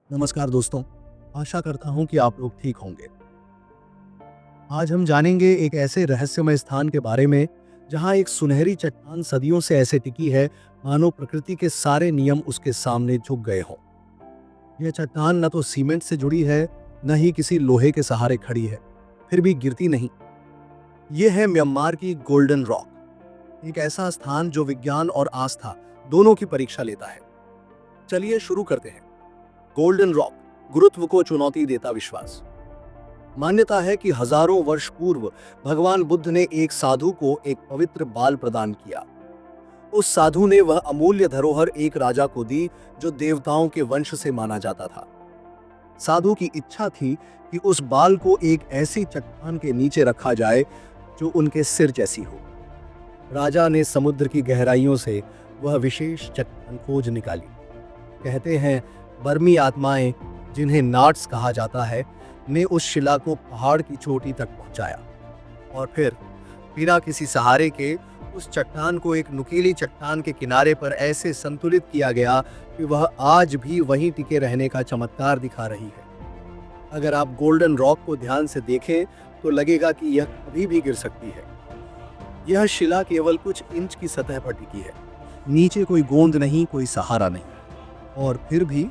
नमस्कार दोस्तों, आशा करता हूं कि आप लोग ठीक होंगे। आज हम जानेंगे एक ऐसे रहस्यमय स्थान के बारे में जहां एक सुनहरी चट्टान सदियों से ऐसे टिकी है मानो प्रकृति के सारे नियम उसके सामने झुक गए हों। यह चट्टान न तो सीमेंट से जुड़ी है, न ही किसी लोहे के सहारे खड़ी है, फिर भी गिरती नहीं। यह है म्यांमार की गोल्डन रॉक, एक ऐसा स्थान जो विज्ञान और आस्था दोनों की परीक्षा लेता है। चलिए शुरू करते हैं। गोल्डन रॉक, गुरुत्व को चुनौती देता विश्वास। मान्यता है कि हजारों वर्ष पूर्व भगवान बुद्ध ने एक साधु को एक पवित्र बाल प्रदान किया। उस साधु ने वह अमूल्य धरोहर एक राजा को दी जो देवताओं के वंश से माना जाता था। साधु की इच्छा थी कि उस बाल को एक ऐसी चट्टान के नीचे रखा जाए जो उनके सिर जैसी हो। राजा ने समुद्र की गहराइयों से वह विशेष चट्टान खोज निकाली। कहते हैं बर्मी आत्माएं, जिन्हें नाट्स कहा जाता है, ने उस शिला को पहाड़ की चोटी तक पहुंचाया और फिर बिना किसी सहारे के उस चट्टान को एक नुकीली चट्टान के किनारे पर ऐसे संतुलित किया गया कि वह आज भी वहीं टिके रहने का चमत्कार दिखा रही है। अगर आप गोल्डन रॉक को ध्यान से देखें तो लगेगा कि यह कभी भी गिर सकती है। यह शिला केवल कुछ इंच की सतह पर टिकी है, नीचे कोई गोंद नहीं, कोई सहारा नहीं, और फिर भी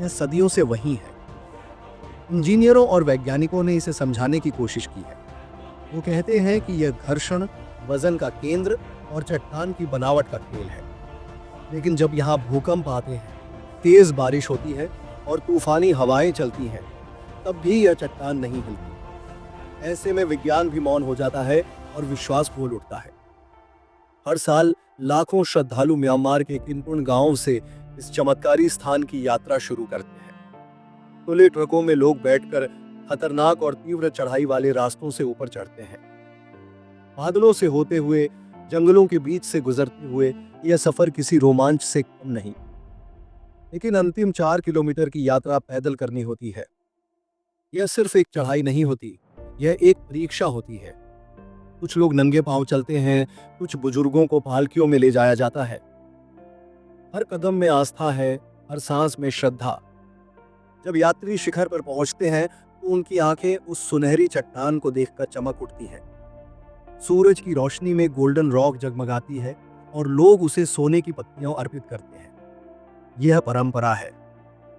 यह सदियों से वहीं है। इंजीनियरों और वैज्ञानिकों ने इसे समझाने की कोशिश की है। वो कहते हैं कि यह घर्षण, वजन का केंद्र और चट्टान की बनावट का खेल है। लेकिन जब यहाँ भूकंप आते हैं, तेज बारिश होती है और तूफानी हवाएं चलती हैं, तब भी यह चट्टान नहीं हिलती। ऐसे में विज्ञान भी मौन हो जाता है और विश्वास बोल उठता है। हर साल लाखों श्रद्धालु म्यांमार के किनपुन गांव से इस चमत्कारी स्थान की यात्रा शुरू करते हैं। खुले ट्रकों में लोग बैठकर खतरनाक और तीव्र चढ़ाई वाले रास्तों से ऊपर चढ़ते हैं। बादलों से होते हुए, जंगलों के बीच से गुजरते हुए यह सफर किसी रोमांच से कम नहीं। लेकिन अंतिम 4 किलोमीटर की यात्रा पैदल करनी होती है। यह सिर्फ एक चढ़ाई नहीं होती, यह एक परीक्षा होती है। कुछ लोग नंगे पांव चलते हैं, कुछ बुजुर्गों को पालकियों में ले जाया जाता है। हर कदम में आस्था है, हर सांस में श्रद्धा। जब यात्री शिखर पर पहुंचते हैं तो उनकी आंखें उस सुनहरी चट्टान को देखकर चमक उठती हैं। सूरज की रोशनी में गोल्डन रॉक जगमगाती है और लोग उसे सोने की पत्तियां अर्पित करते हैं। यह परंपरा है।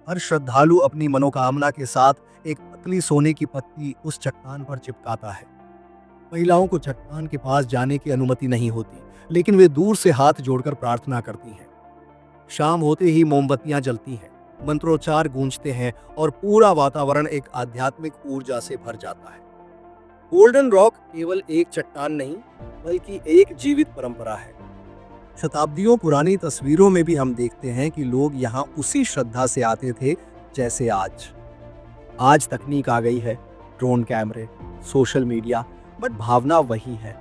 हर श्रद्धालु अपनी मनोकामना के साथ एक पतली सोने की पत्ती उस चट्टान पर चिपकाता है। महिलाओं को चट्टान के पास जाने की अनुमति नहीं होती, लेकिन वे दूर से हाथ जोड़कर प्रार्थना करती हैं। शाम होते ही मोमबत्तियां जलती हैं, मंत्रोच्चार गूंजते हैं और पूरा वातावरण एक आध्यात्मिक ऊर्जा से भर जाता है। गोल्डन रॉक केवल एक चट्टान नहीं, बल्कि एक जीवित परंपरा है। शताब्दियों पुरानी तस्वीरों में भी हम देखते हैं कि लोग यहाँ उसी श्रद्धा से आते थे जैसे आज तकनीक आ गई है, ड्रोन कैमरे, सोशल मीडिया, बट भावना वही है।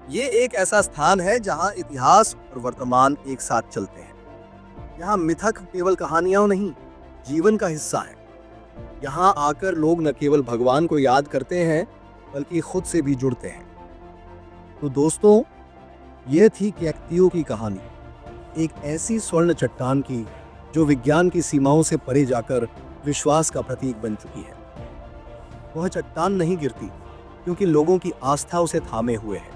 ये एक ऐसा स्थान है जहाँ इतिहास और वर्तमान एक साथ चलते हैं। यहाँ मिथक केवल कहानियां नहीं, जीवन का हिस्सा है। यहाँ आकर लोग न केवल भगवान को याद करते हैं, बल्कि खुद से भी जुड़ते हैं। तो दोस्तों, यह थी कैकतियो की कहानी, एक ऐसी स्वर्ण चट्टान की जो विज्ञान की सीमाओं से परे जाकर विश्वास का प्रतीक बन चुकी है। वह चट्टान नहीं गिरती क्योंकि लोगों की आस्था उसे थामे हुए है।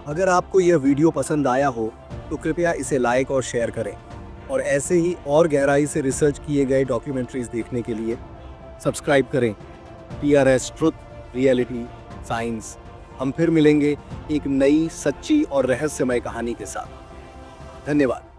अगर आपको यह वीडियो पसंद आया हो तो कृपया इसे लाइक और शेयर करें, और ऐसे ही और गहराई से रिसर्च किए गए डॉक्यूमेंट्रीज देखने के लिए सब्सक्राइब करें। TRS truth, reality, science. हम फिर मिलेंगे एक नई, सच्ची और रहस्यमय कहानी के साथ। धन्यवाद।